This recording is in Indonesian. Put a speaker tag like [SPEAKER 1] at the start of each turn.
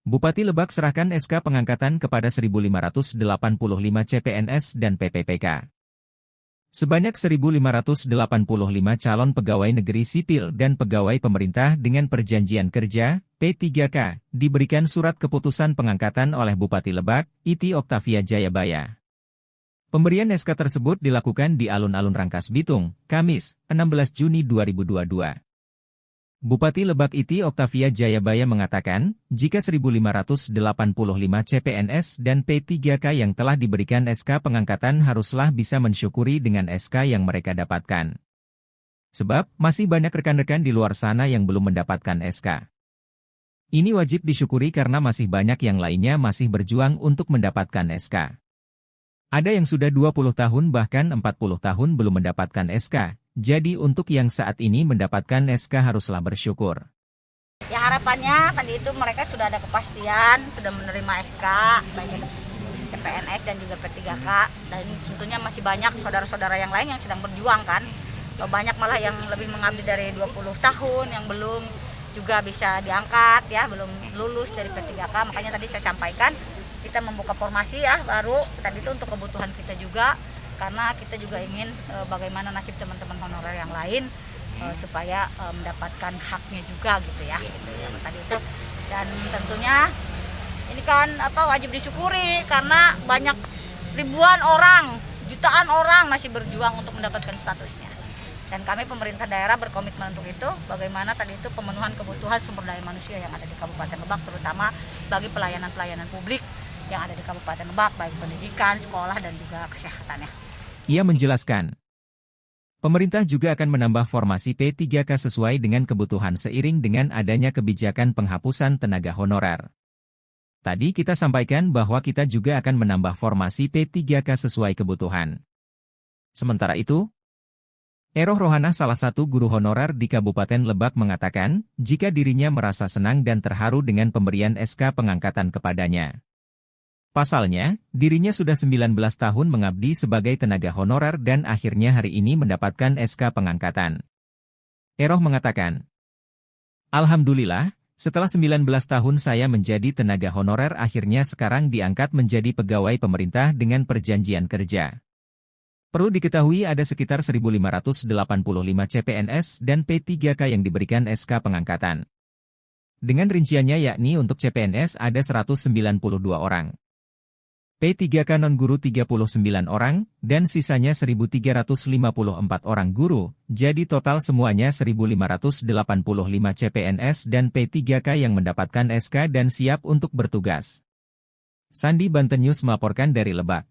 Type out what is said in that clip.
[SPEAKER 1] Bupati Lebak serahkan SK pengangkatan kepada 1.585 CPNS dan PPPK. Sebanyak 1.585 calon pegawai negeri sipil dan pegawai pemerintah dengan perjanjian kerja, P3K, diberikan surat keputusan pengangkatan oleh Bupati Lebak, Iti Oktavia Jayabaya. Pemberian SK tersebut dilakukan di alun-alun Rangkas Bitung, Kamis, 16 Juni 2022. Bupati Lebak Iti Oktavia Jayabaya mengatakan, jika 1.585 CPNS dan P3K yang telah diberikan SK pengangkatan haruslah bisa mensyukuri dengan SK yang mereka dapatkan. Sebab, masih banyak rekan-rekan di luar sana yang belum mendapatkan SK. Ini wajib disyukuri karena masih banyak yang lainnya masih berjuang untuk mendapatkan SK. Ada yang sudah 20 tahun bahkan 40 tahun belum mendapatkan SK. Jadi untuk yang saat ini mendapatkan SK haruslah bersyukur.
[SPEAKER 2] Ya harapannya tadi itu mereka sudah ada kepastian, sudah menerima SK, baik CPNS dan juga P3K. Dan tentunya masih banyak saudara-saudara yang lain yang sedang berjuang kan. Banyak malah yang lebih mengabdi dari 20 tahun, yang belum juga bisa diangkat ya, belum lulus dari P3K. Makanya tadi saya sampaikan, kita membuka formasi ya baru, tadi itu untuk kebutuhan kita juga. Karena kita juga ingin bagaimana nasib teman-teman honorer yang lain supaya mendapatkan haknya juga gitu ya. Tadi itu dan tentunya ini kan wajib disyukuri karena banyak ribuan orang, jutaan orang masih berjuang untuk mendapatkan statusnya. Dan kami pemerintah daerah berkomitmen untuk itu. Bagaimana tadi itu pemenuhan kebutuhan sumber daya manusia yang ada di Kabupaten Lebak, terutama bagi pelayanan-pelayanan publik yang ada di Kabupaten Lebak, baik pendidikan, sekolah dan juga kesehatannya.
[SPEAKER 1] Ia menjelaskan, pemerintah juga akan menambah formasi P3K sesuai dengan kebutuhan seiring dengan adanya kebijakan penghapusan tenaga honorer. Tadi kita sampaikan bahwa kita juga akan menambah formasi P3K sesuai kebutuhan. Sementara itu, Eroh Rohana salah satu guru honorer di Kabupaten Lebak mengatakan, jika dirinya merasa senang dan terharu dengan pemberian SK pengangkatan kepadanya. Pasalnya, dirinya sudah 19 tahun mengabdi sebagai tenaga honorer dan akhirnya hari ini mendapatkan SK pengangkatan. Eroh mengatakan, Alhamdulillah, setelah 19 tahun saya menjadi tenaga honorer akhirnya sekarang diangkat menjadi pegawai pemerintah dengan perjanjian kerja. Perlu diketahui ada sekitar 1.585 CPNS dan P3K yang diberikan SK pengangkatan. Dengan rinciannya yakni untuk CPNS ada 192 orang. P3K non-guru 39 orang, dan sisanya 1.354 orang guru, jadi total semuanya 1.585 CPNS dan P3K yang mendapatkan SK dan siap untuk bertugas. Sandi Banten News melaporkan dari Lebak.